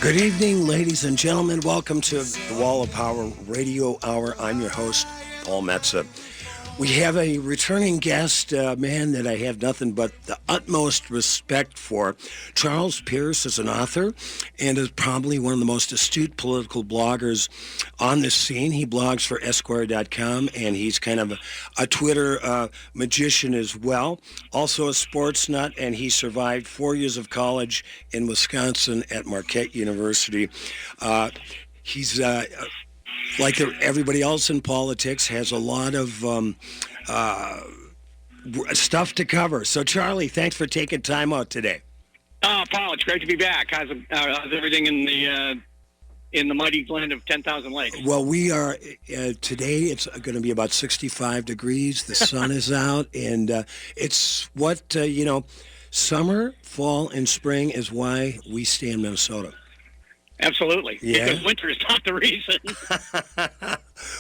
Good evening, ladies and gentlemen. Welcome to the Wall of Power Radio Hour. I'm your host, Paul Metza. We have a returning guest, a man that I have nothing but the utmost respect for. Charles Pierce is an author and is probably one of the most astute political bloggers on the scene. He blogs for Esquire.com, and he's kind of a Twitter magician as well. Also a sports nut, and he survived 4 years of college in Wisconsin at Marquette University. He's like everybody else in politics, has a lot of stuff to cover. So, Charlie, thanks for taking time out today. Paul, it's great to be back. How's everything in the mighty land of 10,000 lakes? Well, we are today. It's going to be about 65 degrees. The sun is out, and it's what summer, fall, and spring is why we stay in Minnesota. Absolutely. Yeah. Because winter is not the reason.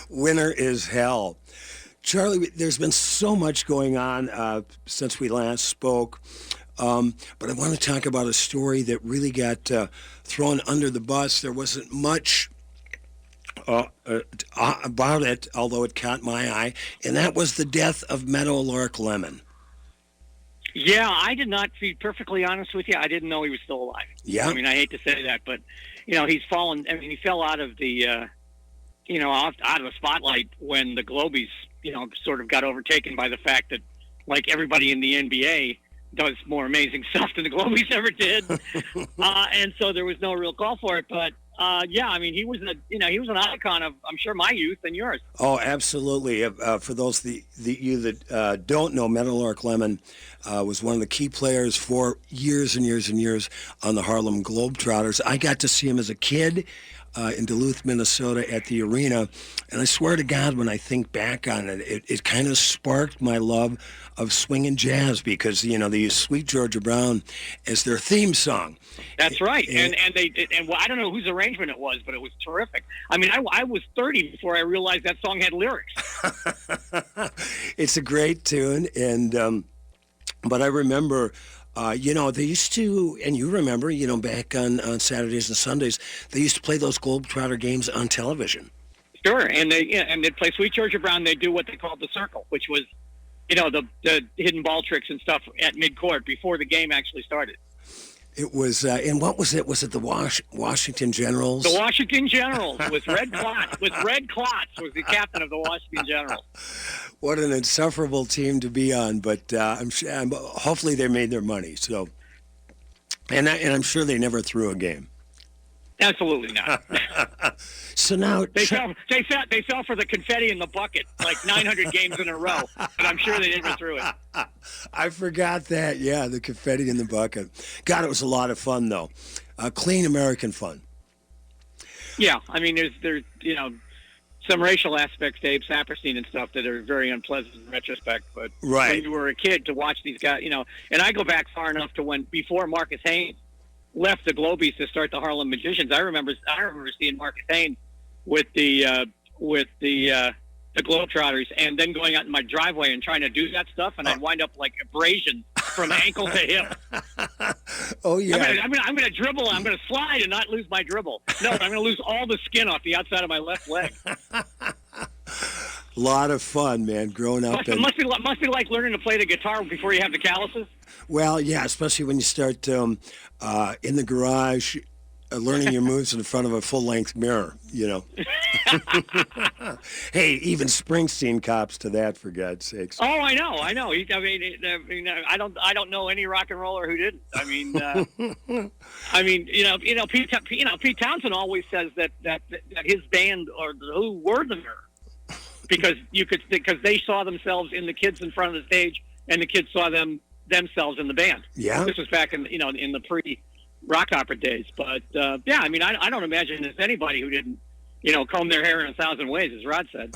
Winter is hell. Charlie, there's been so much going on since we last spoke, but I want to talk about a story that really got thrown under the bus. There wasn't much about it, although it caught my eye, and that was the death of Meadowlark Lemon. Yeah, I did not, to be perfectly honest with you, I didn't know he was still alive. Yeah. I mean, I hate to say that, but, he's fallen. I mean, he fell out of the, out of the spotlight when the Globies, sort of got overtaken by the fact that, like everybody in the NBA, does more amazing stuff than the Globies ever did. And so there was no real call for it. But, I mean, he was he was an icon of, I'm sure, my youth and yours. Oh, absolutely. For those you that don't know, Meadowlark Lemon was one of the key players for years and years and years on the Harlem Globetrotters. I got to see him as a kid in Duluth, Minnesota at the arena. And I swear to God, when I think back on it, it kind of sparked my love of swing and jazz because, they used Sweet Georgia Brown as their theme song. That's right. And I don't know whose arrangement it was, but it was terrific. I mean, I was 30 before I realized that song had lyrics. It's a great tune. And, but I remember, they used to, and you remember, back on Saturdays and Sundays, they used to play those Globetrotter games on television. Sure, and they'd play Sweet Georgia Brown. They'd do what they called the circle, which was, the hidden ball tricks and stuff at midcourt before the game actually started. It was, and what was it? Was it the Washington Generals? The Washington Generals with Red Klotz. Red Klotz was the captain of the Washington Generals. What an insufferable team to be on, but hopefully they made their money. So, and I'm sure they never threw a game. Absolutely not. So now they fell for the confetti in the bucket like 900 games in a row, but I'm sure they never threw it. I forgot that. Yeah, the confetti in the bucket. God, it was a lot of fun though. Clean American fun. Yeah, I mean, there's some racial aspects to Abe Saperstein and stuff that are very unpleasant in retrospect. But right. When you were a kid to watch these guys, and I go back far enough to before Marcus Haynes left the Globies to start the Harlem Magicians. I remember seeing Marcus Haynes with the Globetrotters, and then going out in my driveway and trying to do that stuff, and I'd wind up like abrasion from ankle to hip. Oh yeah. I'm gonna dribble. I'm gonna slide and not lose my dribble. No, I'm gonna lose all the skin off the outside of my left leg. Lot of fun, man. Growing up, must be like learning to play the guitar before you have the calluses. Well, yeah, especially when you start in the garage, learning your moves in front of a full-length mirror. Hey, even Springsteen cops to that, for God's sakes. Oh, I know. I don't know any rock and roller who didn't. Pete Townsend always says that his band or the Who were the mirror. Because they saw themselves in the kids in front of the stage, and the kids saw themselves in the band. Yeah, this was back in the pre-rock opera days. But I don't imagine there's anybody who didn't comb their hair in 1,000 ways, as Rod said.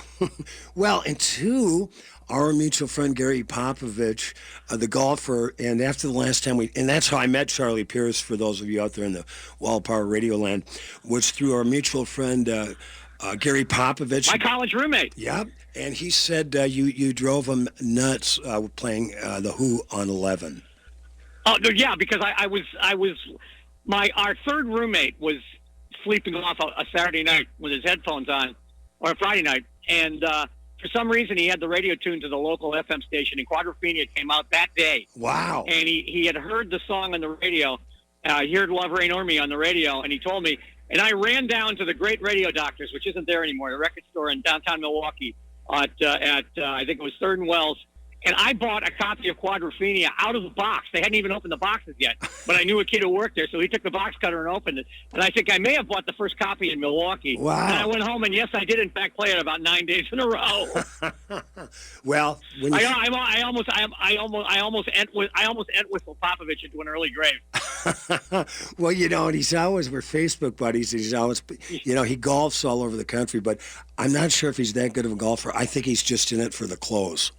Well, and two, our mutual friend Gary Popovich, the golfer, and after the last time and that's how I met Charlie Pierce. For those of you out there in the Wall Power Radio land, was through our mutual friend. Gary Popovich. My college roommate. Yeah, and he said you drove him nuts playing the Who on 11. Oh yeah, because our third roommate was sleeping off a Saturday night with his headphones on, or a Friday night, and for some reason he had the radio tuned to the local FM station, and Quadrophenia came out that day. Wow. And he had heard the song on the radio. He heard Love Reign O'er Me on the radio, and he told me. And I ran down to the Great Radio Doctors, which isn't there anymore, the record store in downtown Milwaukee at I think it was 3rd and Wells. And I bought a copy of Quadrophenia out of the box. They hadn't even opened the boxes yet. But I knew a kid who worked there, so he took the box cutter and opened it. And I think I may have bought the first copy in Milwaukee. Wow. And I went home, and yes, I did, in fact, play it about 9 days in a row. Well, when you... I almost end Whistle Popovich into an early grave. Well, and we're Facebook buddies. He's always, he golfs all over the country, but I'm not sure if he's that good of a golfer. I think he's just in it for the clothes.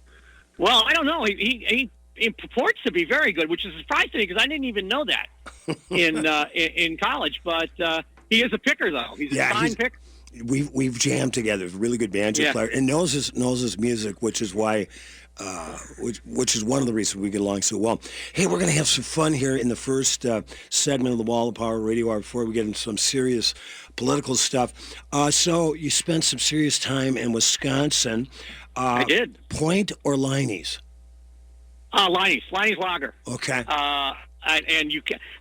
Well, I don't know. He purports to be very good, which is surprising to me because I didn't even know that in college. But he is a picker, though. He's a fine picker. We've jammed together. Really good banjo player, and knows his music, which is why. Which is one of the reasons we get along so well. Hey, we're going to have some fun here in the first segment of the Wall of Power Radio Hour before we get into some serious political stuff. So you spent some serious time in Wisconsin. I did. Point or Liney's? Liney's Lager. Okay.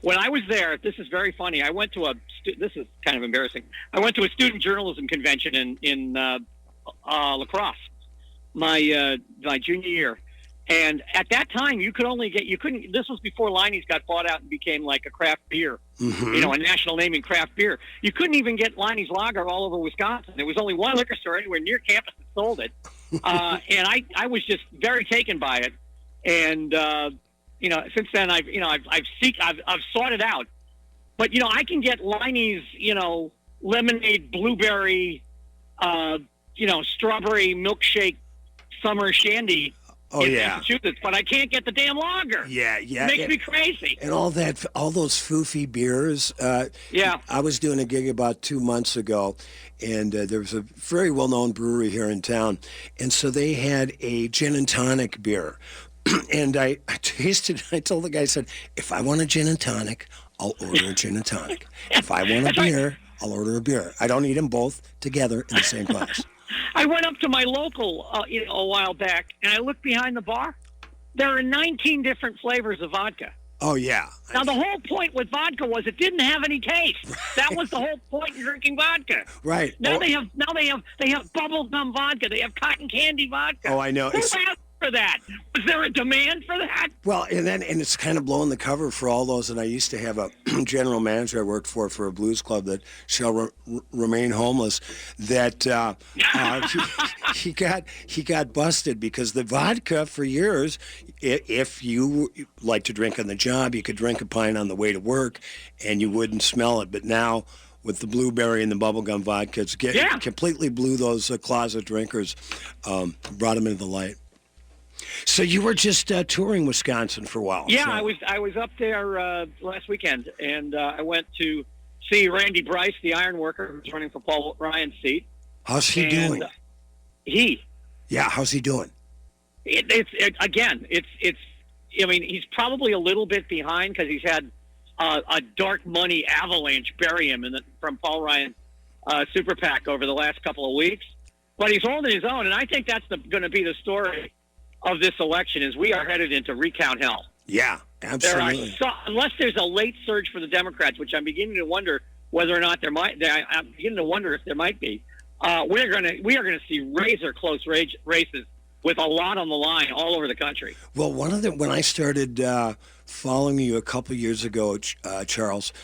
When I was there, this is very funny. I went to this is kind of embarrassing. I went to a student journalism convention in La Crosse. My junior year, and at that time you couldn't. This was before Liney's got bought out and became like a craft beer, a national name in craft beer. You couldn't even get Liney's Lager all over Wisconsin. There was only one liquor store anywhere near campus that sold it, and I was just very taken by it. And since then I've sought it out, but I can get Liney's lemonade, blueberry, strawberry milkshake. Summer shandy in Massachusetts, but I can't get the damn lager. Yeah. It makes me crazy. And all those foofy beers. I was doing a gig about 2 months ago, and there was a very well-known brewery here in town, and so they had a gin and tonic beer. And I tasted, I told the guy, I said, if I want a gin and tonic, I'll order a gin and tonic. If I want a beer, I'll order a beer. I don't eat them both together in the same glass. I went up to my local a while back, and I looked behind the bar. There are 19 different flavors of vodka. Oh, yeah. Now, the whole point with vodka was it didn't have any taste. That was the whole point in drinking vodka. Right. Now they have bubblegum vodka. They have cotton candy vodka. Oh, I know. Who asked for that? Was there a demand for that? Well, and it's kind of blowing the cover for all those. And I used to have a general manager I worked for a blues club that shall remain homeless. That he got busted because the vodka for years, if you like to drink on the job, you could drink a pint on the way to work, and you wouldn't smell it. But now, with the blueberry and the bubblegum vodka, completely blew those closet drinkers, brought them into the light. So you were just touring Wisconsin for a while. Yeah, so. I was up there last weekend, and I went to see Randy Bryce, the iron worker, who's running for Paul Ryan's seat. How's he doing? How's he doing? He's probably a little bit behind because he's had a dark money avalanche bury him from Paul Ryan's super PAC over the last couple of weeks. But he's holding his own, and I think that's going to be the story of this election is we are headed into recount hell. Yeah, absolutely. Unless there's a late surge for the Democrats, which I'm beginning to wonder whether or not I'm beginning to wonder if there might be. We are going to see razor close races with a lot on the line all over the country. Well, when I started following you a couple years ago, Charles,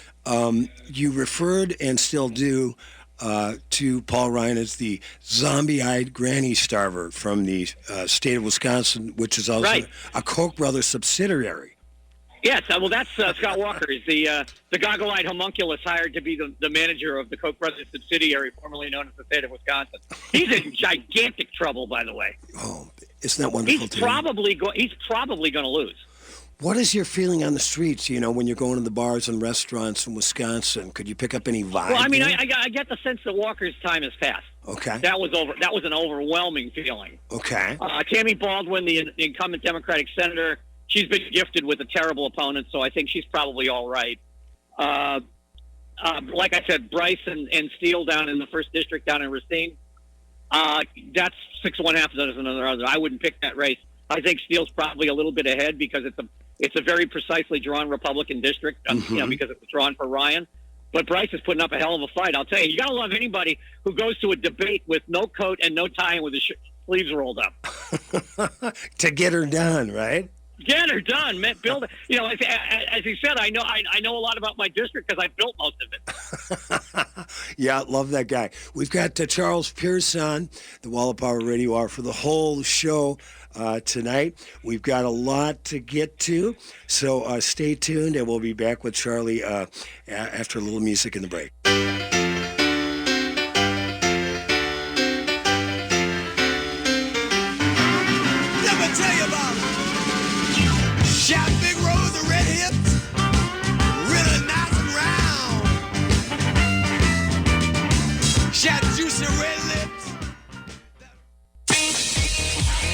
you referred and still do to Paul Ryan as the zombie-eyed granny starver from the state of Wisconsin, which is also a Koch brothers subsidiary. Yes, well, that's Scott Walker. He's the goggle-eyed homunculus hired to be the manager of the Koch brothers subsidiary, formerly known as the state of Wisconsin. He's in gigantic trouble, by the way. Oh, isn't that wonderful? He's probably going to lose. What is your feeling on the streets, when you're going to the bars and restaurants in Wisconsin? Could you pick up any vibe? Well, I mean, I get the sense that Walker's time has passed. Okay. That was an overwhelming feeling. Okay. Tammy Baldwin, the incumbent Democratic senator, she's been gifted with a terrible opponent, so I think she's probably all right. like I said, Bryce and Steele down in the 1st District down in Racine. That's 6-1/2 dozen other. I wouldn't pick that race. I think Steele's probably a little bit ahead because it's a very precisely drawn Republican district, because it's drawn for Ryan. But Bryce is putting up a hell of a fight. I'll tell you got to love anybody who goes to a debate with no coat and no tie and with his sleeves rolled up. To get her done, right? Get her done, man. Build it. As he said, I know a lot about my district because I built most of it. Yeah, love that guy. We've got Charles Pierce on the Wall of Power Radio Hour for the whole show tonight. We've got a lot to get to, so stay tuned, and we'll be back with Charlie after a little music in the break. Let me tell you about it. Shot big rows of red hips, really nice and round. Shot juicy red lips.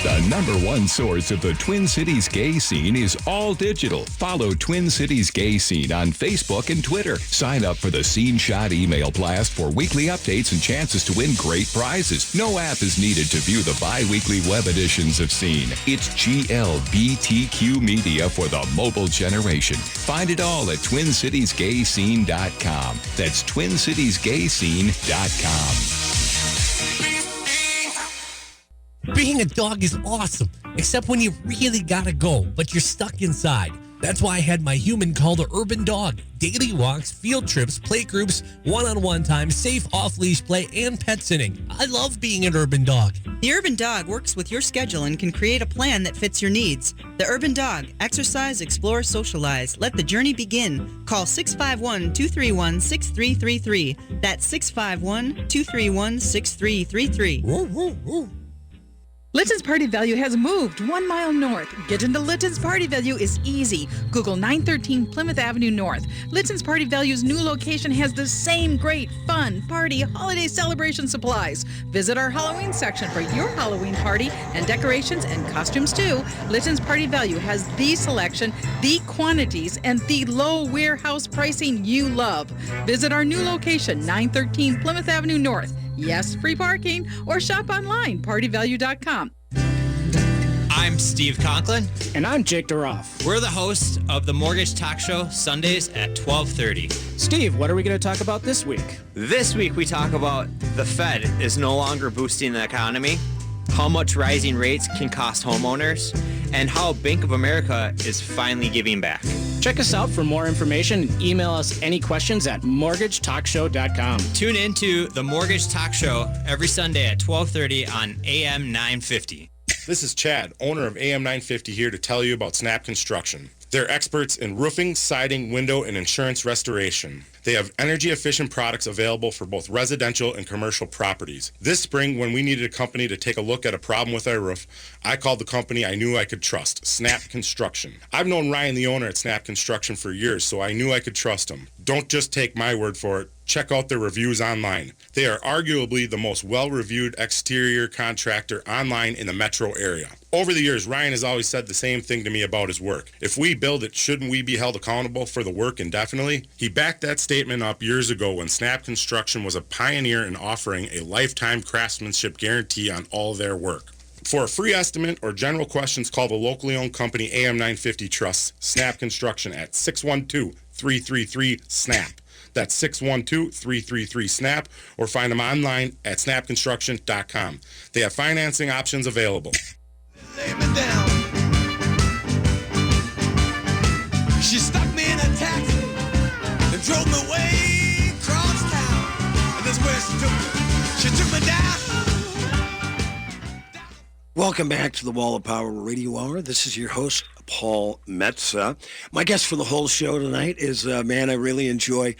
The #1 source of the Twin Cities gay scene is all digital. Follow Twin Cities Gay Scene on Facebook and Twitter. Sign up for the Scene Shot email blast for weekly updates and chances to win great prizes. No app is needed to view the bi-weekly web editions of Scene. It's GLBTQ media for the mobile generation. Find it all at TwinCitiesGayScene.com. That's TwinCitiesGayScene.com. Being a dog is awesome, except when you really gotta go, but you're stuck inside. That's why I had my human called the Urban Dog. Daily walks, field trips, play groups, one-on-one time, safe off-leash play, and pet sitting. I love being an Urban Dog. The Urban Dog works with your schedule and can create a plan that fits your needs. The Urban Dog. Exercise, explore, socialize. Let the journey begin. Call 651-231-6333. That's 651-231-6333. Woo, woo, woo. Litton's Party Value has moved 1 mile north. Get into Litton's Party Value is easy. Google 913 Plymouth Avenue North. Litton's Party Value's new location has the same great, fun, party, holiday celebration supplies. Visit our Halloween section for your Halloween party and decorations and costumes too. Litton's Party Value has the selection, the quantities, and the low warehouse pricing you love. Visit our new location, 913 Plymouth Avenue North. Yes, free parking, or shop online, partyvalue.com. I'm Steve Conklin. And I'm Jake DeRoff. We're the hosts of the Mortgage Talk Show, Sundays at 12:30. Steve, what are we going to talk about this week? This week we talk about the Fed is no longer boosting the economy, how much rising rates can cost homeowners, and how Bank of America is finally giving back. Check us out for more information and email us any questions at mortgagetalkshow.com. Tune in to the Mortgage Talk Show every Sunday at 12:30 on AM 950. This is Chad, owner of AM 950, here to tell you about Snap Construction. They're experts in roofing, siding, window, and insurance restoration. They have energy-efficient products available for both residential and commercial properties. This spring, when we needed a company to take a look at a problem with our roof, I called the company I knew I could trust, Snap Construction. I've known Ryan, the owner at Snap Construction, for years, so I knew I could trust him. Don't just take my word for it. Check out their reviews online. They are arguably the most well-reviewed exterior contractor online in the metro area. Over the years, Ryan has always said the same thing to me about his work. If we build it, shouldn't we be held accountable for the work indefinitely? He backed that statement up years ago when Snap Construction was a pioneer in offering a lifetime craftsmanship guarantee on all their work. For a free estimate or general questions, call the locally owned company AM 950 Trust, Snap Construction at 612-333-SNAP. That's 612-333-SNAP, or find them online at snapconstruction.com. They have financing options available. Lay me down. She stuck me in a taxi and drove me way across town. And that's where she took me. She took me down. Welcome back to the Wall of Power Radio Hour. This is your host, Paul Metza. My guest for the whole show tonight is a man I really enjoy.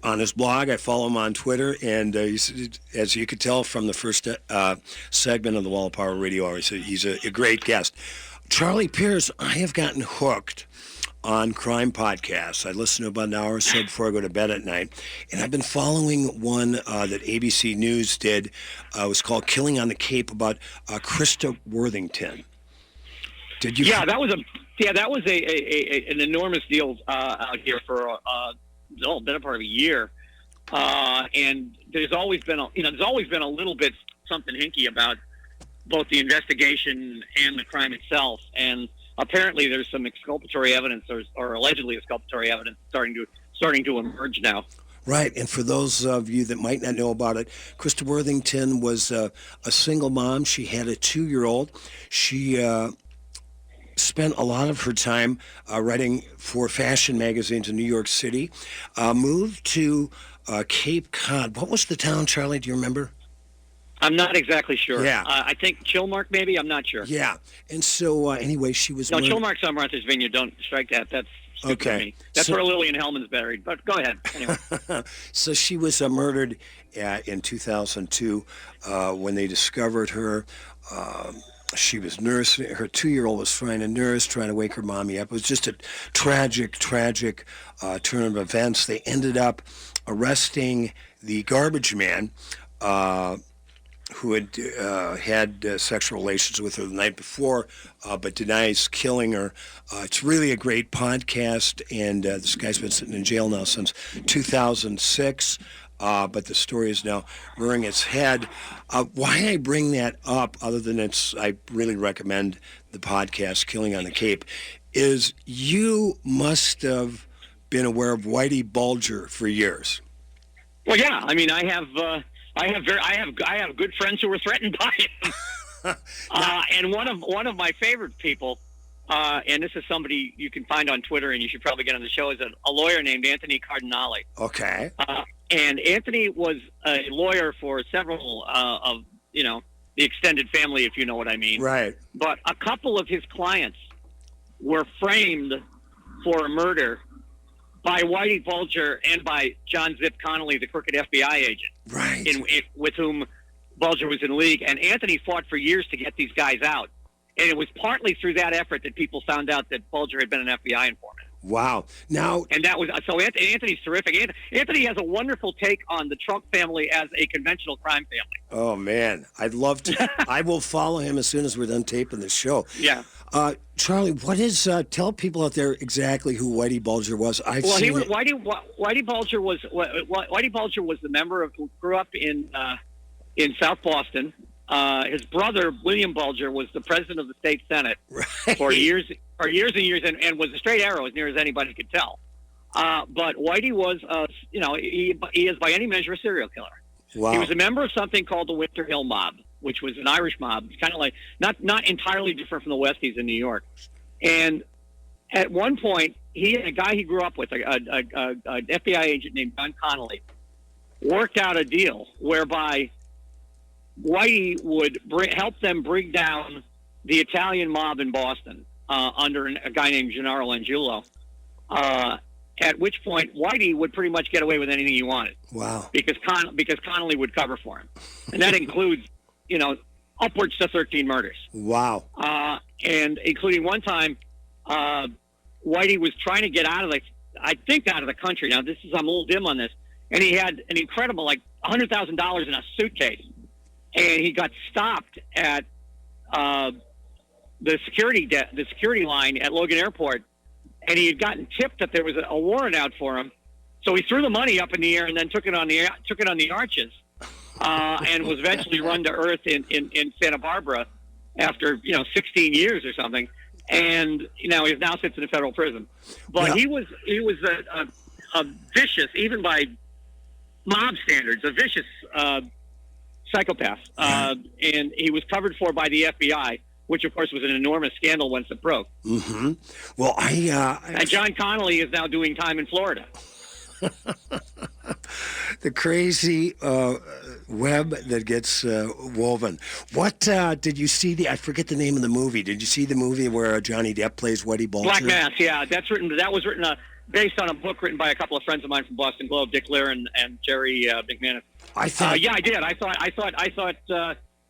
On his blog, I follow him on Twitter, and as you could tell from the first segment of the Wall of Power Radio Hour, he's a great guest. Charlie Pierce, I have gotten hooked on crime podcasts. I listen to about an hour or so before I go to bed at night, and I've been following one that ABC News did. It was called Killing on the Cape, about Krista Worthington. Did you? Yeah, that was an enormous deal out here for better part of a year. And there's always been a little bit something hinky about both the investigation and the crime itself. And apparently there's some exculpatory evidence or allegedly exculpatory evidence starting to emerge now. Right, and for those of you that might not know about it, Krista Worthington was a single mom. She had a 2-year-old. She spent a lot of her time writing for fashion magazines in New York City, moved to Cape Cod. What was the town, Charlie? Do you remember? I'm not exactly sure. Yeah. I think Chilmark, maybe. I'm not sure. Yeah, and so anyway, she was... No, Chilmark's on Martha's Vineyard. Don't strike that. That's stupid to me. That's where Lillian Hellman's buried. But go ahead. Anyway. So she was murdered in 2002 when they discovered her. She was nursing. Her 2-year-old was trying to wake her mommy up. It was just a tragic turn of events. They ended up arresting the garbage man who had had sexual relations with her the night before, but denies killing her. It's really a great podcast, and this guy's been sitting in jail now since 2006, but the story is now rearing its head. Why I bring that up, other than I really recommend the podcast, Killing on the Cape, is you must have been aware of Whitey Bulger for years. Well, yeah. I mean, I have good friends who were threatened by him. And one of my favorite people, and this is somebody you can find on Twitter, and you should probably get on the show, is a lawyer named Anthony Cardinale. Okay. And Anthony was a lawyer for several of the extended family, if you know what I mean. Right. But a couple of his clients were framed for a murder by Whitey Bulger and by John Zip Connolly, the crooked FBI agent, right, with whom Bulger was in league. And Anthony fought for years to get these guys out. And it was partly through that effort that people found out that Bulger had been an FBI informant. Wow. Now, and that was so. Anthony's terrific. Anthony has a wonderful take on the Trump family as a conventional crime family. Oh man, I'd love to. I will follow him as soon as we're done taping the show. Yeah. Charlie, what is? Tell people out there exactly who Whitey Bulger was. Whitey Bulger was the member who grew up in South Boston. His brother William Bulger was the president of the state senate for years and years, and was a straight arrow as near as anybody could tell. But Whitey was, he is by any measure a serial killer. Wow. He was a member of something called the Winter Hill Mob, which was an Irish mob, kind of like not entirely different from the Westies in New York. And at one point, he and a guy he grew up with, an FBI agent named John Connolly, worked out a deal whereby Whitey would help them bring down the Italian mob in Boston under a guy named Gennaro Angiulo. At which point, Whitey would pretty much get away with anything he wanted. Wow! Because Connolly would cover for him, and that includes, upwards to 13 murders. Wow! And including one time, Whitey was trying to get out of the country. Now, I'm a little dim on this, and he had an incredible $100,000 in a suitcase, and he got stopped at the security line at Logan Airport. And he had gotten tipped that there was a warrant out for him, so he threw the money up in the air and then took it on the arches, and was eventually run to earth in Santa Barbara after 16 years or something, and he now sits in a federal prison. But he was a vicious, even by mob standards, a vicious psychopath, and he was covered for by the FBI. Which, of course, was an enormous scandal once it broke. Mm-hmm. Well, and John Connolly is now doing time in Florida. The crazy web that gets woven. What did you see? I forget the name of the movie. Did you see the movie where Johnny Depp plays Whitey Bulger? Black Mass, yeah. That was written based on a book written by a couple of friends of mine from Boston Globe, Dick Lear and Jerry McManus. I thought. Yeah, I did.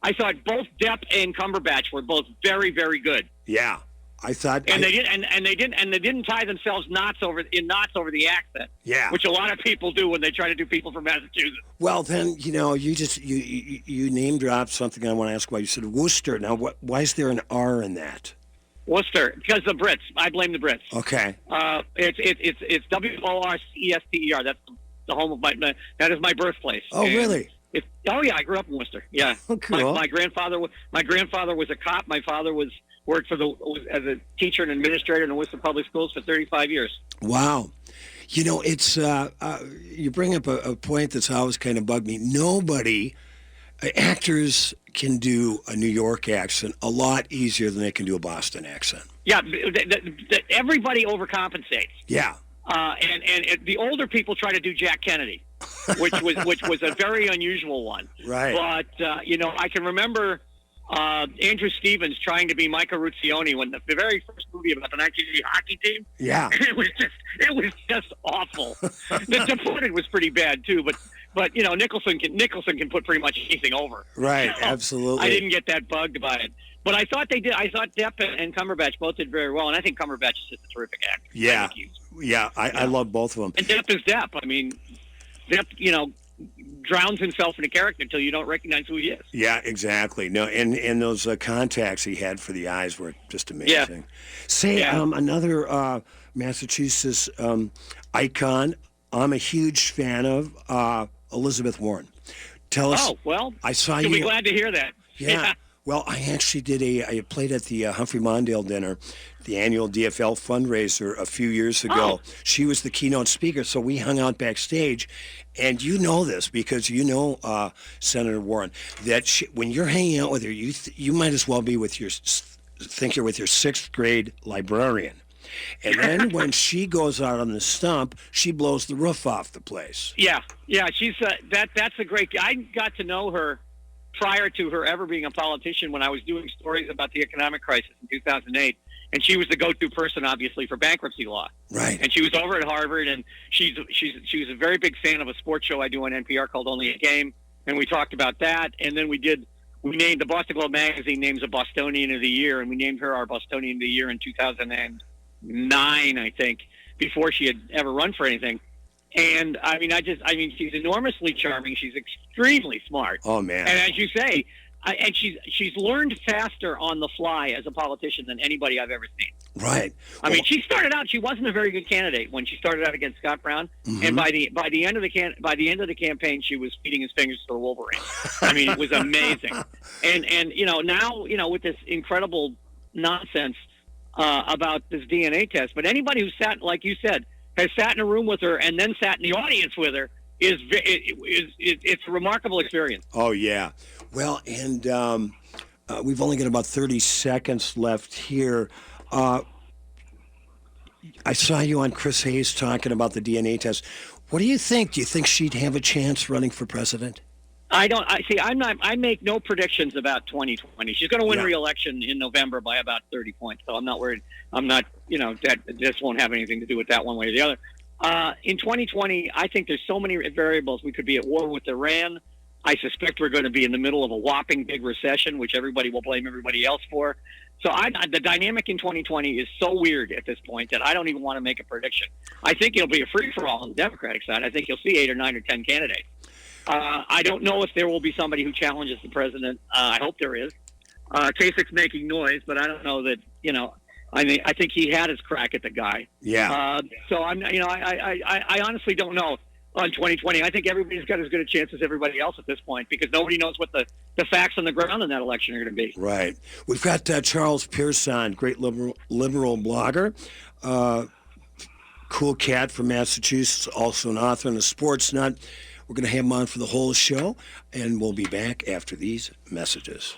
I thought both Depp and Cumberbatch were both very, very good. Yeah, I thought, and they didn't tie themselves knots over the accent. Yeah, which a lot of people do when they try to do people from Massachusetts. Well, then you name dropped something I want to ask about. You said Worcester. Now, why is there an R in that? Worcester, because the Brits. I blame the Brits. Okay. It's Worcester. That's the home of that is my birthplace. Oh, And really? Oh yeah, I grew up in Worcester. Yeah. Oh, cool. My grandfather was a cop. My father worked as a teacher and administrator in the Worcester Public Schools for 35 years. Wow. You know, it's you bring up a point that's always kind of bugged me. Actors can do a New York accent a lot easier than they can do a Boston accent. Yeah, everybody overcompensates. Yeah. And the older people try to do Jack Kennedy, which was a very unusual one. Right. But I can remember Andrew Stevens trying to be Michael Ruzioni when the very first movie about the 1980 hockey team. Yeah. It was just awful. The Deported was pretty bad too, but Nicholson can put pretty much anything over. Right. So Absolutely. I didn't get that bugged by it. But I thought they did. I thought Depp and Cumberbatch both did very well, and I think Cumberbatch is just a terrific actor. Yeah. I love both of them. And Depp is Depp. I mean, Depp, drowns himself in a character until you don't recognize who he is. Yeah, exactly. No, and those contacts he had for the eyes were just amazing. Yeah. Another Massachusetts icon I'm a huge fan of, Elizabeth Warren. Tell us. Oh, well, I saw you'll you. be glad to hear that. Yeah. Well, I actually I played at the Humphrey Mondale dinner, the annual DFL fundraiser a few years ago. Oh. She was the keynote speaker, so we hung out backstage. And you know this because you know Senator Warren, that when you're hanging out with her, you might as well be with think you're with your sixth grade librarian. And then when she goes out on the stump, she blows the roof off the place. Yeah. She's that's a great. I got to know her prior to her ever being a politician when I was doing stories about the economic crisis in 2008, and she was the go-to person, obviously, for bankruptcy law. Right. And she was over at Harvard, and she was a very big fan of a sports show I do on NPR called Only a Game, and we talked about that, and then we named the Boston Globe magazine names a Bostonian of the Year, and we named her our Bostonian of the Year in 2009, I think, before she had ever run for anything. And I mean, she's enormously charming. She's extremely smart. Oh man! And as you say, and she's learned faster on the fly as a politician than anybody I've ever seen. Right. I mean, she started out. She wasn't a very good candidate when she started out against Scott Brown. Mm-hmm. And by the end of the campaign, she was feeding his fingers to the Wolverine. I mean, it was amazing. And now with this incredible nonsense about this DNA test, but anybody who sat, like you said, has sat in a room with her and then sat in the audience with her it's a remarkable experience. Oh yeah. Well, and we've only got about 30 seconds left here. I saw you on Chris Hayes talking about the DNA test. What do you think? Do you think she'd have a chance running for president? I make no predictions about 2020. She's going to win Yeah. re-election in November by about 30 points. So I'm not worried. I'm not, that this won't have anything to do with that one way or the other. In 2020, I think there's so many variables. We could be at war with Iran. I suspect we're going to be in the middle of a whopping big recession, which everybody will blame everybody else for. So the dynamic in 2020 is so weird at this point that I don't even want to make a prediction. I think it'll be a free-for-all on the Democratic side. I think you'll see 8 or 9 or 10 candidates. I don't know if there will be somebody who challenges the president. I hope there is. Kasich's making noise, but I don't know that, I think he had his crack at the guy. Yeah. So I honestly don't know on 2020. I think everybody's got as good a chance as everybody else at this point because nobody knows what the facts on the ground in that election are going to be. Right. We've got Charles Pearson, great liberal blogger, cool cat from Massachusetts, also an author and a sports nut. We're going to have him on for the whole show, and we'll be back after these messages.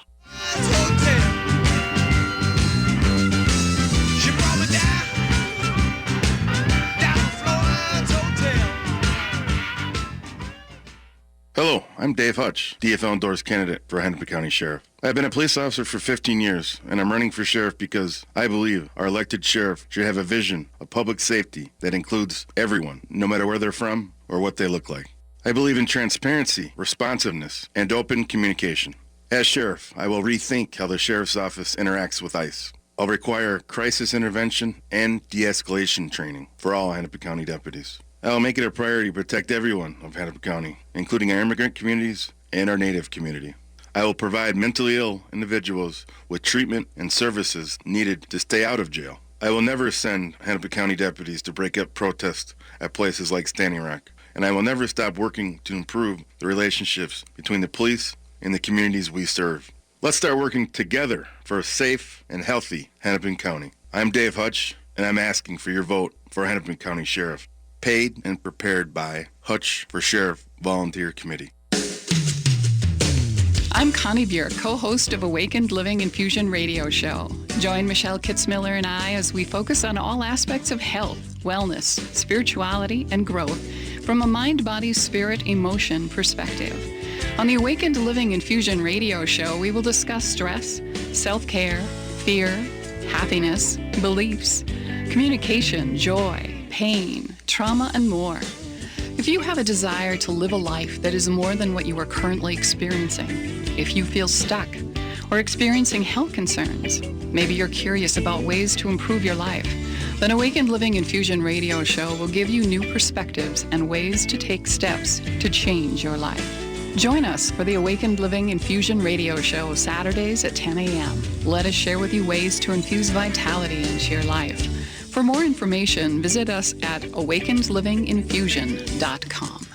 Hello, I'm Dave Hutch, DFL endorsed candidate for Hennepin County Sheriff. I've been a police officer for 15 years, and I'm running for sheriff because I believe our elected sheriff should have a vision of public safety that includes everyone, no matter where they're from or what they look like. I believe in transparency, responsiveness, and open communication. As sheriff, I will rethink how the sheriff's office interacts with ICE. I'll require crisis intervention and de-escalation training for all Hennepin County deputies. I will make it a priority to protect everyone of Hennepin County, including our immigrant communities and our Native community. I will provide mentally ill individuals with treatment and services needed to stay out of jail. I will never send Hennepin County deputies to break up protests at places like Standing Rock. And I will never stop working to improve the relationships between the police and the communities we serve. Let's start working together for a safe and healthy Hennepin County. I'm Dave Hutch, and I'm asking for your vote for Hennepin County Sheriff. Paid and prepared by Hutch for Sheriff Volunteer Committee. I'm Connie Buer, co-host of Awakened Living Infusion radio show. Join Michelle Kitzmiller and I as we focus on all aspects of health, wellness, spirituality, and growth from a mind, body, spirit, emotion perspective. On the Awakened Living Infusion radio show, we will discuss stress, self-care, fear, happiness, beliefs, communication, joy, pain, trauma, and more. If you have a desire to live a life that is more than what you are currently experiencing, if you feel stuck or experiencing health concerns, maybe you're curious about ways to improve your life, then Awakened Living Infusion radio show will give you new perspectives and ways to take steps to change your life. Join us for the Awakened Living Infusion radio show Saturdays at 10 a.m. Let us share with you ways to infuse vitality into your life. For more information, visit us at awakenedlivinginfusion.com.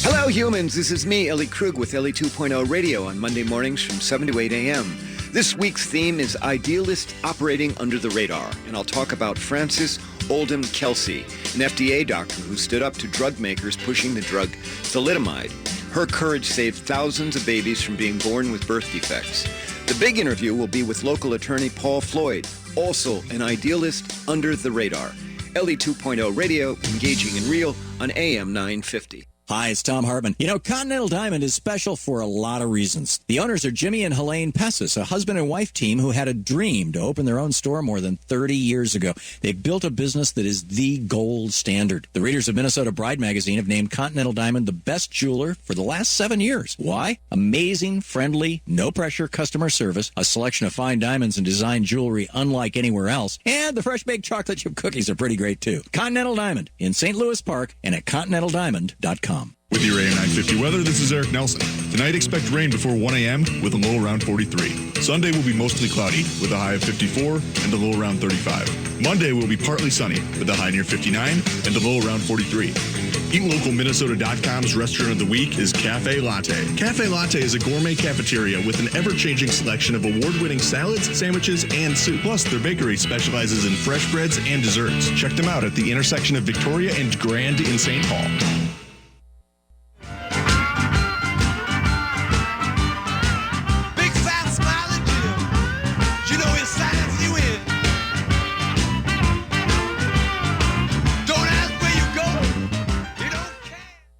Hello, humans. This is me, Ellie Krug, with Ellie 2.0 Radio on Monday mornings from 7 to 8 a.m. This week's theme is Idealist Operating Under the Radar, and I'll talk about Frances Oldham Kelsey, an FDA doctor who stood up to drug makers pushing the drug thalidomide. Her courage saved thousands of babies from being born with birth defects. The big interview will be with local attorney Paul Floyd, also an idealist under the radar. Ellie 2.0 Radio, engaging and real on AM 950. Hi, it's Tom Hartman. You know, Continental Diamond is special for a lot of reasons. The owners are Jimmy and Helene Pessis, a husband and wife team who had a dream to open their own store more than 30 years ago. They've built a business that is the gold standard. The readers of Minnesota Bride magazine have named Continental Diamond the best jeweler for the last 7 years. Why? Amazing, friendly, no-pressure customer service, a selection of fine diamonds and design jewelry unlike anywhere else, and the fresh-baked chocolate chip cookies are pretty great, too. Continental Diamond in St. Louis Park and at continentaldiamond.com. With your AM 950 weather, this is Eric Nelson. Tonight, expect rain before 1 a.m. with a low around 43. Sunday will be mostly cloudy with a high of 54 and a low around 35. Monday will be partly sunny with a high near 59 and a low around 43. EatLocalMinnesota.com's restaurant of the week is Cafe Latte. Cafe Latte is a gourmet cafeteria with an ever-changing selection of award-winning salads, sandwiches, and soup. Plus, their bakery specializes in fresh breads and desserts. Check them out at the intersection of Victoria and Grand in St. Paul.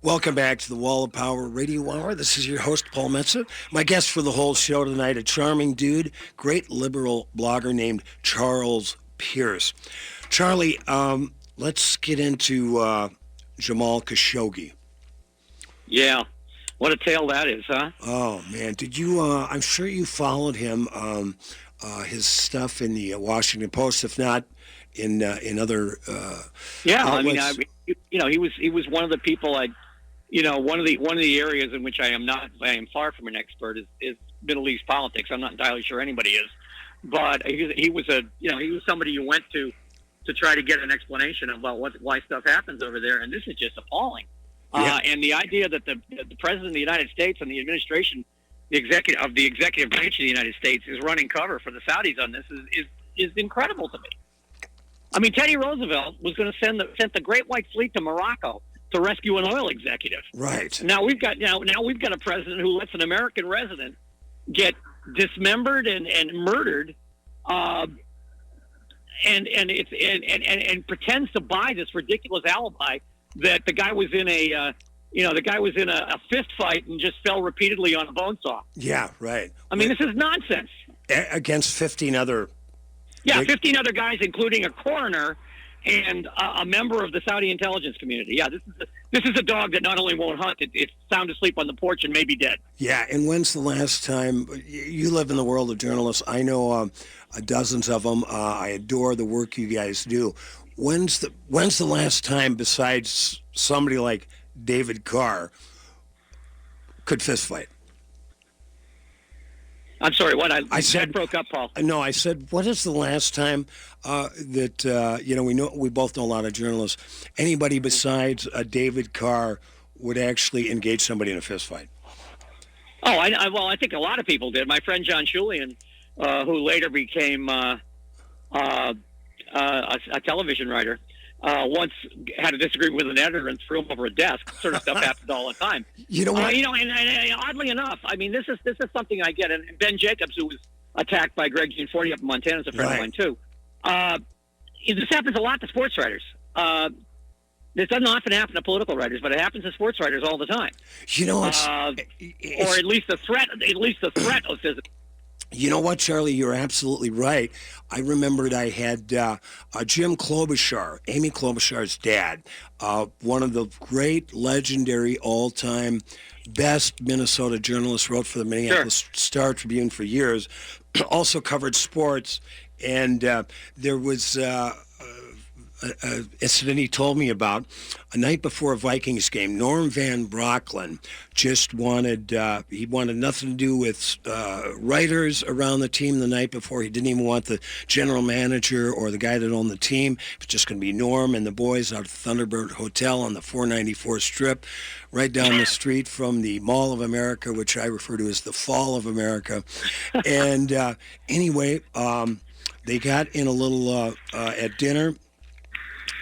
Welcome back to the Wall of Power Radio Hour. This is your host, Paul Metsa. My guest for the whole show tonight, a charming dude, great liberal blogger named Charles Pierce. Charlie, let's get into Jamal Khashoggi. Yeah. What a tale that is, huh? Oh, man. Did you, I'm sure you followed him, his stuff in the Washington Post, if not in other yeah, outlets. I mean, he was one of the people one of the areas in which I am far from an expert is Middle East politics. I'm not entirely sure anybody is, but he was somebody you went to try to get an explanation about why stuff happens over there, and this is just appalling. Yeah. And the idea that the president of the United States and the administration, the executive branch of the United States is running cover for the Saudis on this is incredible to me. I mean, Teddy Roosevelt was going to send the Great White Fleet to Morocco to rescue an oil executive. Right. Now we've got a president who lets an American resident get dismembered and murdered, and pretends to buy this ridiculous alibi that the guy was in a fist fight and just fell repeatedly on a bone saw. Yeah, right. I mean, this is nonsense. Against 15 other... Yeah, 15 other guys, including a coroner and a member of the Saudi intelligence community. Yeah, this is a dog that not only won't hunt, it's sound asleep on the porch and may be dead. Yeah, and when's the last time... You live in the world of journalists. I know dozens of them. I adore the work you guys do. When's the last time, besides somebody like David Carr, could fist fight. I'm sorry, what? I said that broke up, Paul. No, I said, what is the last time that we both know a lot of journalists, anybody besides David Carr would actually engage somebody in a fist fight? Oh, I think a lot of people did. My friend John Schulian, who later became a television writer, once had a disagreement with an editor and threw him over a desk. Sort of stuff happens all the time. You know what? And oddly enough, I mean, this is something I get. And Ben Jacobs, who was attacked by Greg Gianforte up in Montana, is a friend of mine too. This happens a lot to sports writers. This doesn't often happen to political writers, but it happens to sports writers all the time. You know, or at least the threat of physical. You know what, Charlie? You're absolutely right. I remembered I had Jim Klobuchar, Amy Klobuchar's dad, one of the great, legendary, all-time best Minnesota journalists, wrote for the Minneapolis Star Tribune for years, also covered sports, and there was an incident he told me about. A night before a Vikings game, Norm Van Brocklin just wanted nothing to do with writers around the team the night before. He didn't even want the general manager or the guy that owned the team. It was just going to be Norm and the boys out at the Thunderbird Hotel on the 494 Strip, right down the street from the Mall of America, which I refer to as the Fall of America. And anyway, they got in a little, at dinner,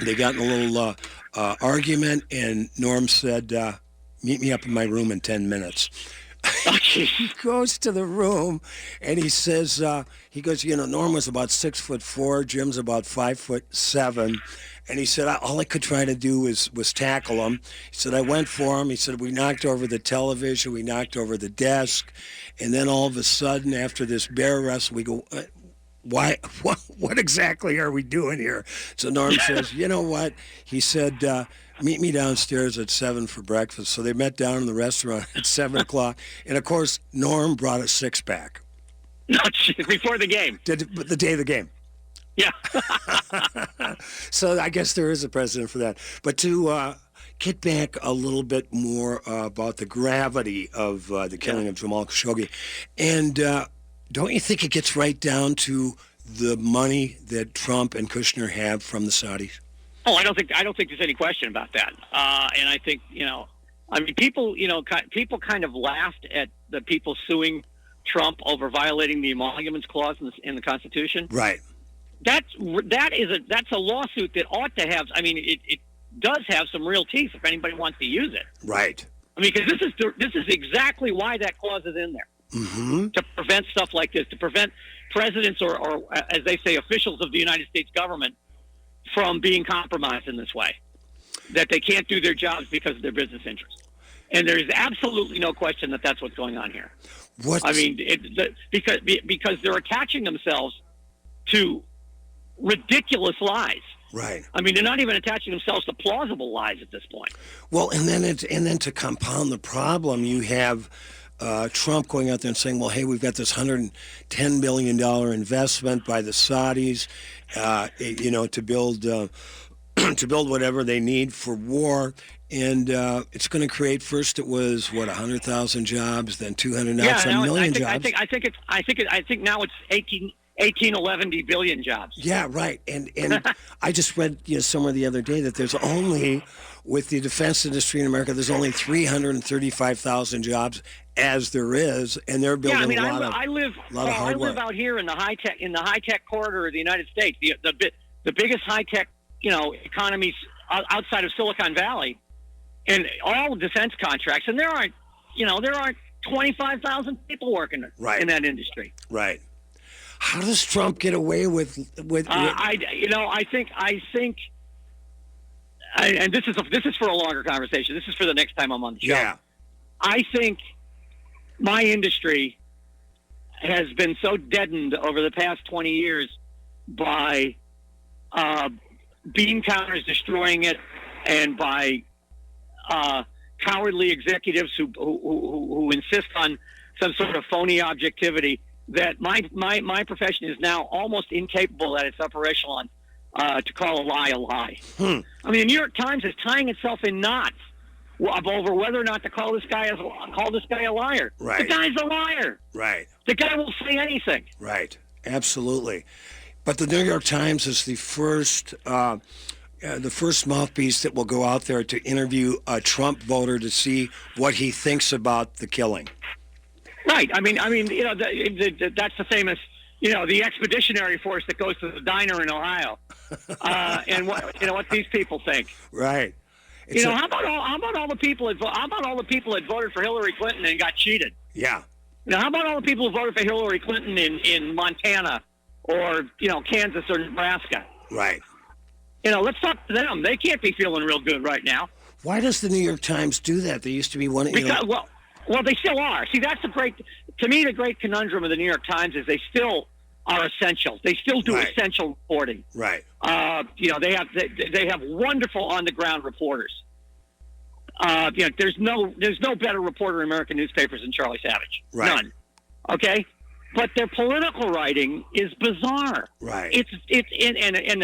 they got in a little argument, and Norm said, meet me up in my room in 10 minutes. He goes to the room, and he says, Norm was about 6'4", Jim's about 5'7", and he said, all I could try to do was tackle him. He said, I went for him. He said, we knocked over the television, we knocked over the desk, and then all of a sudden, after this bear wrestle, we go, what exactly are we doing here? So Norm says, you know what? He said, meet me downstairs at 7 for breakfast. So they met down in the restaurant at 7 o'clock. And, of course, Norm brought a six-pack. Before the game. The day of the game. Yeah. So I guess there is a precedent for that. But to get back a little bit more about the gravity of the killing of Jamal Khashoggi, and don't you think it gets right down to the money that Trump and Kushner have from the Saudis? Oh, I don't think there's any question about that. And I think, people kind of laughed at the people suing Trump over violating the emoluments clause in the Constitution. Right. That's a lawsuit that ought to have. I mean, it does have some real teeth if anybody wants to use it. Right. I mean, because this is exactly why that clause is in there. Mm-hmm. To prevent stuff like this, to prevent presidents or, as they say, officials of the United States government from being compromised in this way, that they can't do their jobs because of their business interests. And there is absolutely no question that that's what's going on here. I mean, because they're attaching themselves to ridiculous lies. Right. I mean, they're not even attaching themselves to plausible lies at this point. Well, and then to compound the problem, you have Trump going out there and saying, well, hey, we've got this $110 billion investment by the Saudis, to build to build whatever they need for war. And it's going to create, first it was, 100,000 jobs, then 200, now it's a million jobs. I think now it's 11 billion jobs. Yeah, right. And I just read somewhere the other day that there's only, with the defense industry in America, there's only 335,000 jobs as there is, and they're building a lot of hardware. I live out here in the high tech corridor of the United States, the biggest high tech economies outside of Silicon Valley, and all defense contracts, and there aren't 25,000 people working in that industry. Right. How does Trump get away with? I think, and this is for a longer conversation. This is for the next time I'm on the show. Yeah. I think my industry has been so deadened over the past 20 years by bean counters destroying it, and by cowardly executives who insist on some sort of phony objectivity, that my profession is now almost incapable at its upper echelon to call a lie a lie. I mean, the New York Times is tying itself in knots over whether or not to call this guy a liar. Right. The guy's a liar. Right. The guy will say anything. Right. Absolutely. But the New York Times is the first mouthpiece that will go out there to interview a Trump voter to see what he thinks about the killing. Right. I mean, that's the same as the expeditionary force that goes to the diner in Ohio, and what these people think. Right. How about all the people that voted for Hillary Clinton and got cheated? Yeah. How about all the people who voted for Hillary Clinton in Montana or Kansas or Nebraska? Right. Let's talk to them. They can't be feeling real good right now. Why does the New York Times do that? They used to be one. Well, they still are. See, that's the great conundrum of the New York Times is they still are essential. They still do essential reporting. Right. They have wonderful on the ground reporters. There's no better reporter in American newspapers than Charlie Savage. Right. None. Okay. But their political writing is bizarre. Right. And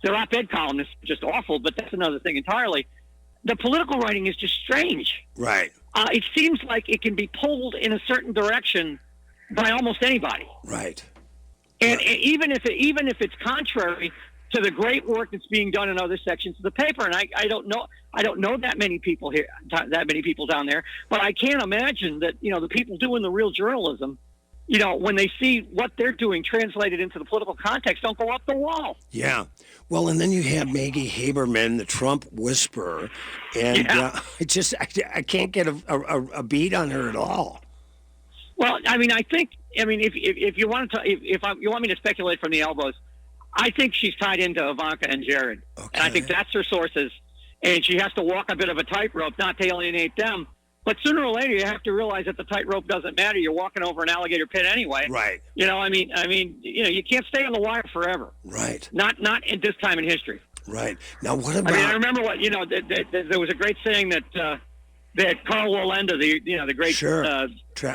their op-ed column is just awful. But that's another thing entirely. The political writing is just strange. Right. It seems like it can be pulled in a certain direction by almost anybody. Right. And even if it's contrary to the great work that's being done in other sections of the paper, and I don't know that many people here, that many people down there, but I can't imagine that the people doing the real journalism, when they see what they're doing translated into the political context, don't go up the wall. Yeah. Well, and then you have Maggie Haberman, the Trump whisperer, and I can't get a beat on her at all. Well, if you want to, you want me to speculate from the elbows, I think she's tied into Ivanka and Jared, and I think that's her sources, and she has to walk a bit of a tightrope, not to alienate them. But sooner or later, you have to realize that the tightrope doesn't matter. You're walking over an alligator pit anyway. Right. You can't stay on the wire forever. Right. Not at this time in history. Right. Now, what about? I remember there was a great saying that Carl Wallenda, the great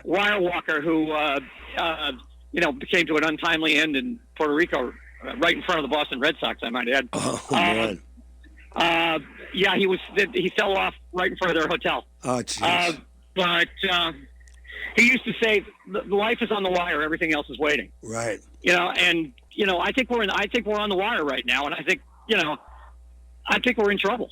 wire walker who came to an untimely end in Puerto Rico, right in front of the Boston Red Sox, I might add. Oh man. He fell off right in front of their hotel. Oh, jeez. But he used to say, "Life is on the wire; everything else is waiting." Right. I think we're on the wire right now, and I think we're in trouble.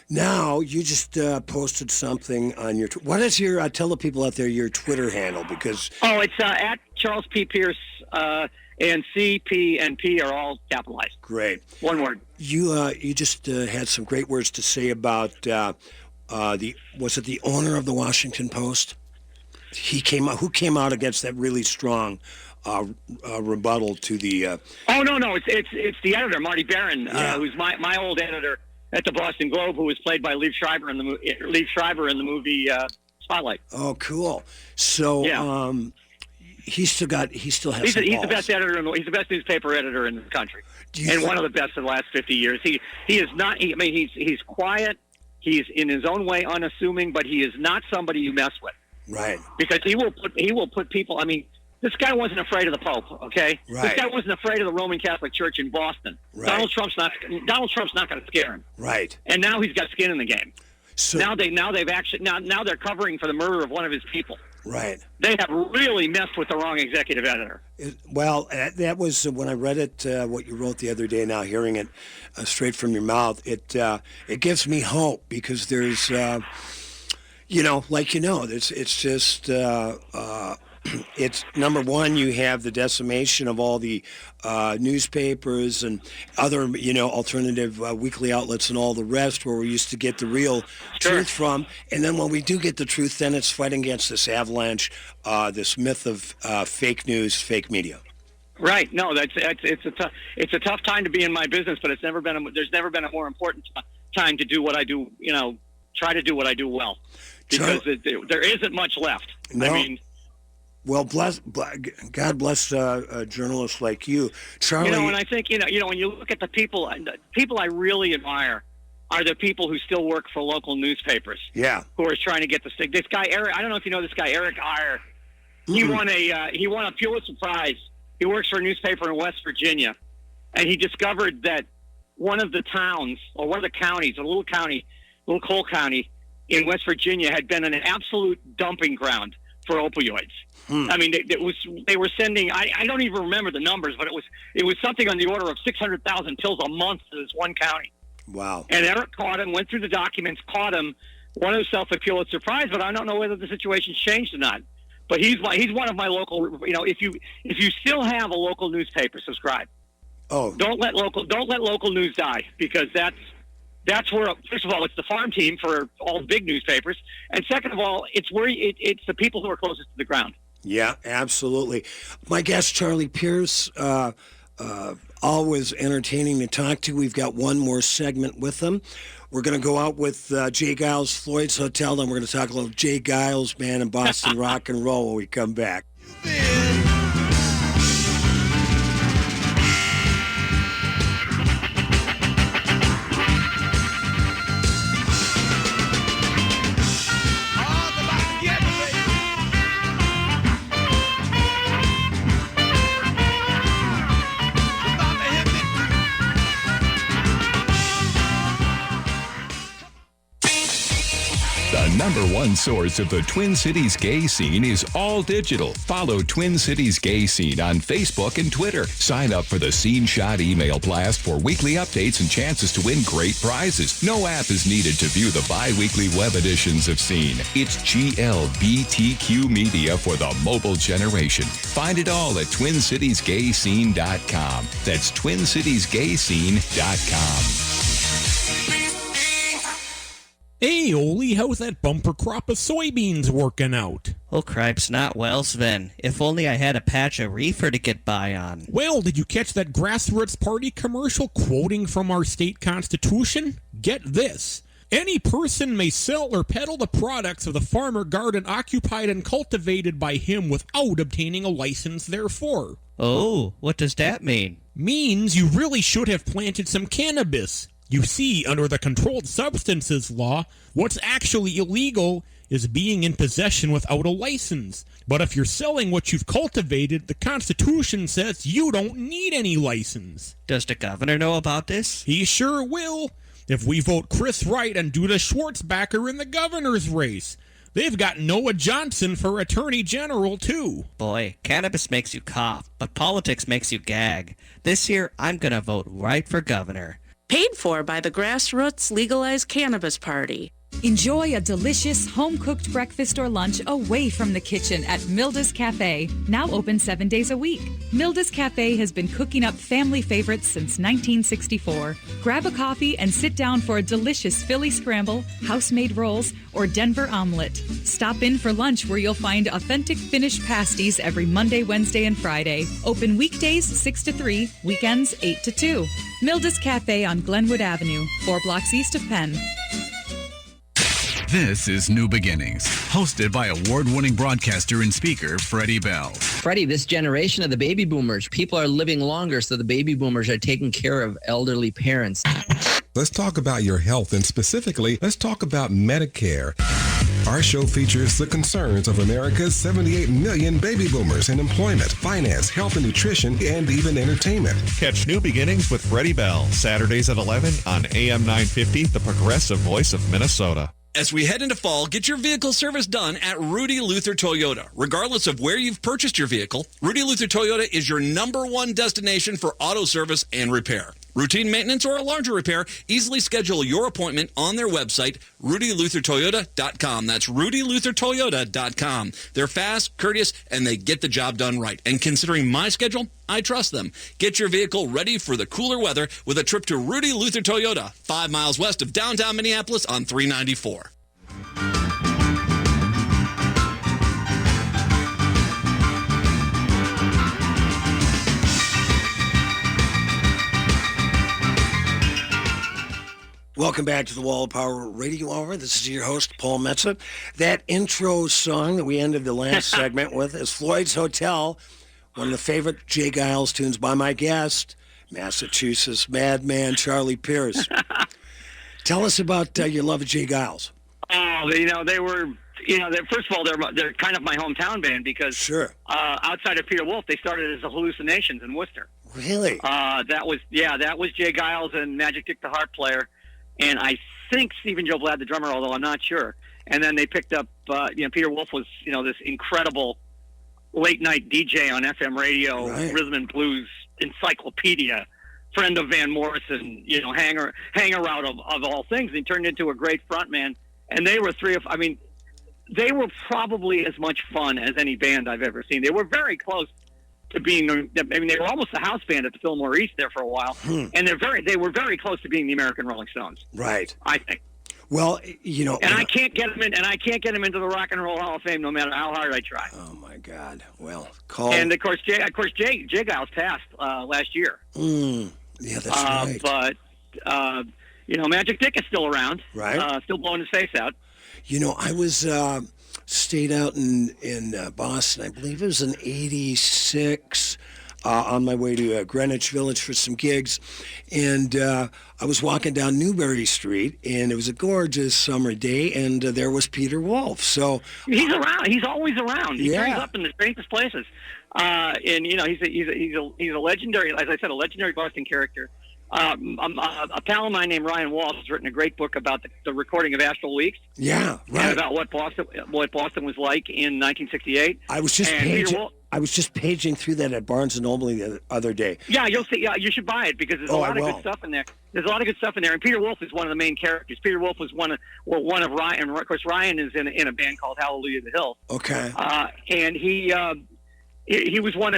Now you just posted something on your. What is your? Tell the people out there your Twitter handle because. Oh, it's at Charles P. Pierce. And C, P, and P are all capitalized. Great. One word. You just had some great words to say about was it the owner of the Washington Post? Who came out against that really strong rebuttal to the. Oh no! It's the editor Marty Barron, who's my old editor at the Boston Globe, who was played by Liev Schreiber in the movie Spotlight. Oh, cool! So. Yeah. He's the best editor. He's the best newspaper editor in the country, and one of the best in the last 50 years. He is not. He's quiet. He's in his own way unassuming, but he is not somebody you mess with. Right. Because he will put people. This guy wasn't afraid of the Pope. Okay. Right. This guy wasn't afraid of the Roman Catholic Church in Boston. Right. Donald Trump's not going to scare him. Right. And now he's got skin in the game. So now they're covering for the murder of one of his people. Right. They have really messed with the wrong executive editor. That was when I read it, what you wrote the other day. Now hearing it straight from your mouth, it gives me hope because there's, it's just, it's number one, you have the decimation of all the newspapers and other, alternative weekly outlets and all the rest where we used to get the real truth from. And then when we do get the truth, then it's fighting against this avalanche, this myth of fake news, fake media. Right. No, it's a tough time to be in my business, but there's never been a more important time to do what I do, try to do what I do well. Because there isn't much left. No. Well, God bless journalists like you, Charlie. And I think when you look at the people I really admire are the people who still work for local newspapers. Yeah. Who are trying to get the stick. This guy Eric, I don't know if you know this guy Eric Iyer. He won a Pulitzer Prize. He works for a newspaper in West Virginia, and he discovered that one of the towns or one of the counties, a little coal county, in West Virginia had been an absolute dumping ground for opioids. I mean, they were sending. I don't even remember the numbers, but it was something on the order of 600,000 pills a month to this one county. Wow. And Eric caught him, went through the documents, caught him. One of self a Pulitzer Prize, but I don't know whether the situation's changed or not. But he's one of my local. You know, if you still have a local newspaper, subscribe. Oh, don't let local news die, because that's where, first of all, it's the farm team for all the big newspapers, and second of all, it's where it's the people who are closest to the ground. Yeah, absolutely. My guest, Charlie Pierce, always entertaining to talk to. We've got one more segment with him. We're going to go out with Jay Giles, Floyd's Hotel, and we're going to talk a little Jay Giles, man, and Boston rock and roll when we come back. The number one source of the Twin Cities gay scene is all digital. Follow Twin Cities Gay Scene on Facebook and Twitter. Sign up for the Scene Shot email blast for weekly updates and chances to win great prizes. No app is needed to view the bi-weekly web editions of Scene. It's GLBTQ media for the mobile generation. Find it all at TwinCitiesGayScene.com. That's TwinCitiesGayScene.com. Hey, Oli, how's that bumper crop of soybeans working out? Oh, cripes, not well, Sven. If only I had a patch of reefer to get by on. Well, did you catch that Grassroots Party commercial quoting from our state constitution? Get this. Any person may sell or peddle the products of the farmer garden occupied and cultivated by him without obtaining a license therefor. Oh, what does that mean? Means you really should have planted some cannabis. You see, under the Controlled Substances Law, what's actually illegal is being in possession without a license. But if you're selling what you've cultivated, the Constitution says you don't need any license. Does the governor know about this? He sure will. If we vote Chris Wright and Duda Schwartzbacher in the governor's race. They've got Noah Johnson for Attorney General, too. Boy, cannabis makes you cough, but politics makes you gag. This year, I'm gonna vote right for governor. Paid for by the Grassroots Legalized Cannabis Party. Enjoy a delicious home-cooked breakfast or lunch away from the kitchen at Milda's Cafe, now open 7 days a week. Milda's Cafe has been cooking up family favorites since 1964. Grab a coffee and sit down for a delicious Philly scramble, house-made rolls, or Denver omelet. Stop in for lunch where you'll find authentic Finnish pasties every Monday, Wednesday, and Friday. Open weekdays 6 to 3, weekends 8 to 2. Milda's Cafe on Glenwood Avenue, 4 blocks east of Penn. This is New Beginnings, hosted by award-winning broadcaster and speaker Freddie Bell. Freddie, this generation of the baby boomers, people are living longer, so the baby boomers are taking care of elderly parents. Let's talk about your health, and specifically, let's talk about Medicare. Our show features the concerns of America's 78 million baby boomers in employment, finance, health and nutrition, and even entertainment. Catch New Beginnings with Freddie Bell, Saturdays at 11 on AM 950, the progressive voice of Minnesota. As we head into fall, get your vehicle service done at Rudy Luther Toyota. Regardless of where you've purchased your vehicle, Rudy Luther Toyota is your #1 destination for auto service and repair. Routine maintenance or a larger repair, easily schedule your appointment on their website, RudyLutherToyota.com. That's RudyLutherToyota.com. They're fast, courteous, and they get the job done right. And considering my schedule, I trust them. Get your vehicle ready for the cooler weather with a trip to Rudy Luther Toyota, 5 miles west of downtown Minneapolis on 394. Welcome back to the Wall of Power Radio Hour. This is your host, Paul Metza. That intro song that we ended the last segment with is Floyd's Hotel, one of the favorite Jay Giles tunes by my guest, Massachusetts madman Charlie Pierce. Tell us about your love of Jay Giles. Oh, they were, first of all, they're kind of my hometown band because outside of Peter Wolf, they started as the Hallucinations in Worcester. Really? That was Jay Giles and Magic Dick the harp player. And I think Stephen Joe Blatt, the drummer, although I'm not sure. And then they picked up, Peter Wolf was, this incredible late night DJ on FM radio, rhythm and blues encyclopedia, friend of Van Morrison, hanger out of all things. And he turned into a great frontman. And they were they were probably as much fun as any band I've ever seen. They were very close to being, they were almost a house band at the Fillmore East there for a while. And they were very close to being the American Rolling Stones. Right. I think. Well, and I can't get him in, and I can't get him into the Rock and Roll Hall of Fame no matter how hard I try. Oh my God! Well, and of course, Jay Giles passed last year. Yeah, that's right. But Magic Dick is still around, right? Still blowing his face out. I was stayed out in Boston. I believe it was in '86. On my way to Greenwich Village for some gigs, and I was walking down Newbury Street, and it was a gorgeous summer day, and there was Peter Wolf. So he's around. He's always around. He turns Yeah. up in the strangest places, and he's a legendary, as I said, a legendary Boston character. A pal of mine named Ryan Walsh has written a great book about the recording of Astral Weeks. Yeah, right. And about what Boston was like in 1968. I was just paging through that at Barnes and Noble the other day. Yeah, you'll see. Yeah, you should buy it because there's a lot of good stuff in there. There's a lot of good stuff in there, and Peter Wolf is one of the main characters. Peter Wolf was one of Ryan, and of course Ryan is in a band called Hallelujah the Hill. Okay. And he was one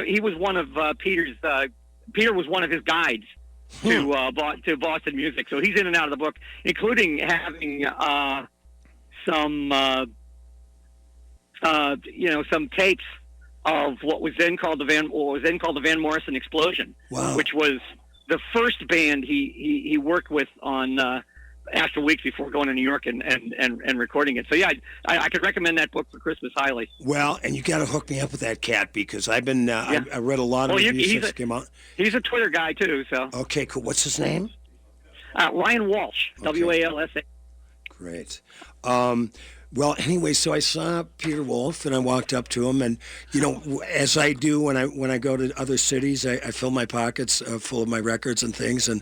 of Peter's. Peter was one of his guides to Boston music. So he's in and out of the book, including having some tapes of what was then called the Van Morrison Explosion, which was the first band he worked with on Astral Weeks before going to New York and recording it. So yeah, I could recommend that book for Christmas highly. Well, and you got to hook me up with that cat because I've been I read a lot of reviews that came out. He's a Twitter guy too. So okay, cool. What's his name? Ryan Walsh, WALSA. Great. Well, anyway, so I saw Peter Wolf, and I walked up to him, and as I do when I go to other cities, I fill my pockets full of my records and things. And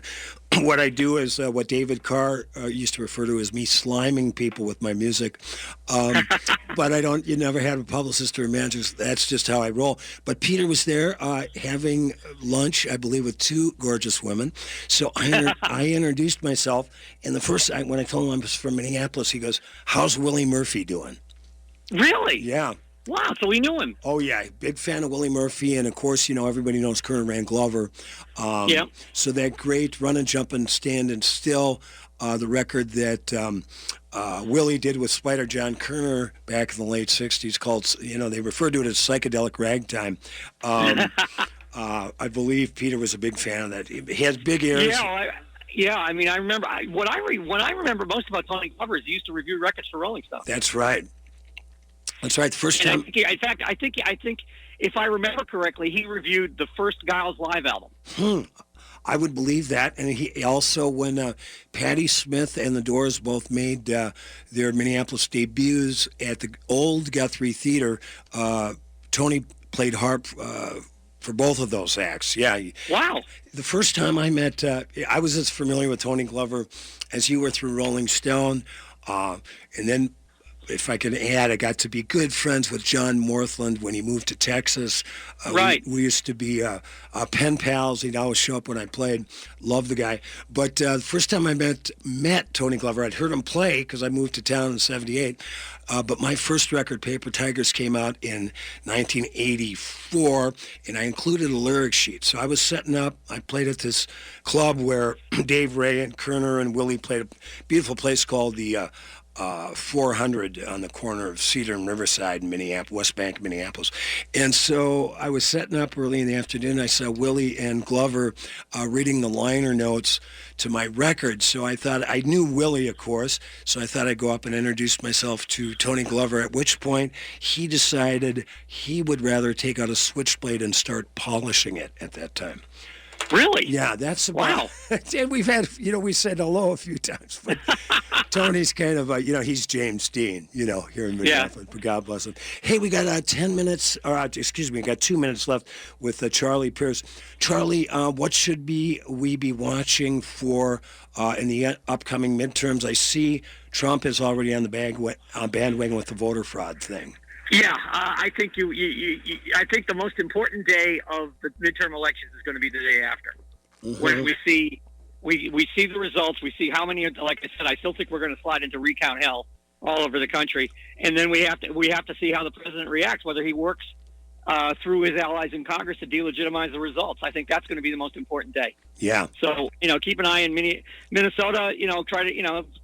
what I do is what David Carr used to refer to as me sliming people with my music. But you never had a publicist or a manager. That's just how I roll. But Peter was there having lunch, I believe, with two gorgeous women. So I introduced myself, and when I told him I was from Minneapolis, he goes, "How's Willie Murphy doing?" Really? Yeah. Wow, so we knew him. Oh, yeah. Big fan of Willie Murphy. And, of course, everybody knows Colonel Rand Glover. Yeah. So that great Run and Jump and Stand and Still, the record that Willie did with Spider John Kerner back in the late 60s called, they referred to it as psychedelic ragtime. I believe Peter was a big fan of that. He has big ears. Yeah, I mean, I remember, what I remember most about Tony Glover is he used to review records for Rolling Stone. That's right. That's right. The first time. I think if I remember correctly, he reviewed the first Giles live album. I would believe that. And he also, when Patti Smith and the Doors both made their Minneapolis debuts at the old Guthrie Theater, Tony played harp for both of those acts. Yeah. Wow. The first time I met, I was as familiar with Tony Glover as you were through Rolling Stone. And then, if I could add, I got to be good friends with John Morthland when he moved to Texas. Right. We used to be pen pals. He'd always show up when I played. Loved the guy. But the first time I met Tony Glover, I'd heard him play because I moved to town in '78. But my first record, Paper Tigers, came out in 1984, and I included a lyric sheet. So I was setting up. I played at this club where Dave Ray and Kerner and Willie played, a beautiful place called the 400 on the corner of Cedar and Riverside in Minneapolis, West Bank, Minneapolis. And so I was setting up early in the afternoon. I saw Willie and Glover reading the liner notes to my record. So I thought, I knew Willie, of course, so I thought I'd go up and introduce myself to Tony Glover, at which point he decided he would rather take out a switchblade and start polishing it at that time. Really? Yeah, that's about, wow. And we've had, we said hello a few times, but Tony's kind of, he's James Dean, here in Minneapolis. Yeah. God bless him. Hey, we got 10 minutes, we got 2 minutes left with Charlie Pierce. Charlie, what should we be watching for in the upcoming midterms? I see Trump is already on the bandwagon with the voter fraud thing. Yeah, I think I think the most important day of the midterm elections is going to be the day after, when we see the results. We see how many. Like I said, I still think we're going to slide into recount hell all over the country, and then we have to see how the president reacts, whether he works through his allies in Congress to delegitimize the results. I think that's going to be the most important day. Yeah. So keep an eye in Minnesota.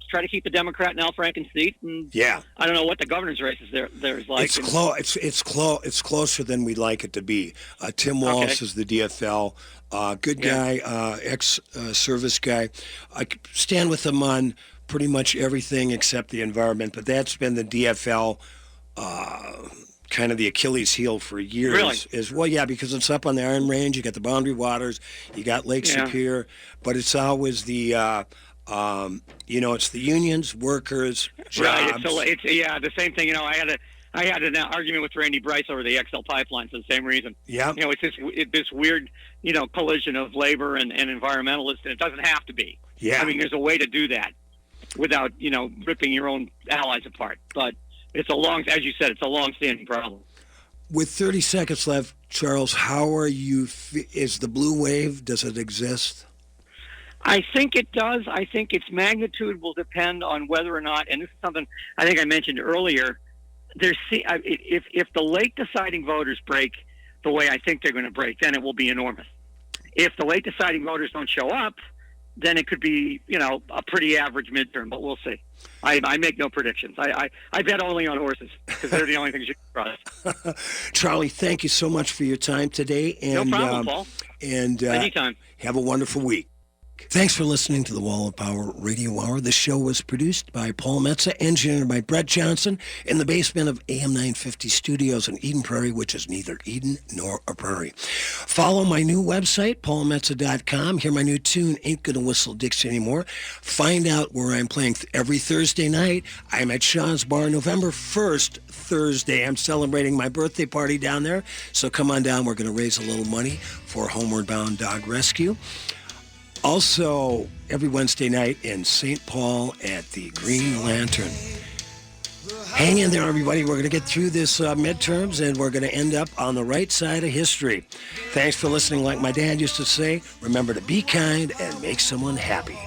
Try to keep the Democrat in Al Franken's seat. And yeah. I don't know what the governor's race is there's like. It's close. It's closer than we'd like it to be. Tim Walz is the DFL. Good guy, ex-service guy. I stand with him on pretty much everything except the environment, but that's been the DFL kind of the Achilles heel for years. Really? Because it's up on the Iron Range. You got the Boundary Waters, you got Lake Superior, but it's always the it's the unions, workers, jobs. Right. It's the same thing. I had an argument with Randy Bryce over the XL pipeline for the same reason. Yeah. It's this weird collision of labor and environmentalists, and it doesn't have to be. Yeah. I mean, there's a way to do that without ripping your own allies apart, but. As you said, it's a long-standing problem. With 30 seconds left, Charles, how are you? Is the blue wave? Does it exist? I think it does. I think its magnitude will depend on whether or not, and this is something I think I mentioned earlier. If the late deciding voters break the way I think they're going to break, then it will be enormous. If the late deciding voters don't show up, then it could be, a pretty average midterm, but we'll see. I make no predictions. I bet only on horses because they're the only things you can trust. Charlie, thank you so much for your time today. And, no problem, Paul. And anytime. Have a wonderful week. Thanks for listening to the Wall of Power Radio Hour. The show was produced by Paul Metza, engineered by Brett Johnson, in the basement of AM 950 Studios in Eden Prairie, which is neither Eden nor a prairie. Follow my new website, paulmetza.com. Hear my new tune, Ain't Gonna Whistle Dixie Anymore. Find out where I'm playing every Thursday night. I'm at Shaw's Bar November 1st, Thursday. I'm celebrating my birthday party down there, so come on down. We're going to raise a little money for Homeward Bound Dog Rescue. Also, every Wednesday night in St. Paul at the Green Lantern. Hang in there, everybody. We're going to get through this midterms, and we're going to end up on the right side of history. Thanks for listening. Like my dad used to say, remember to be kind and make someone happy.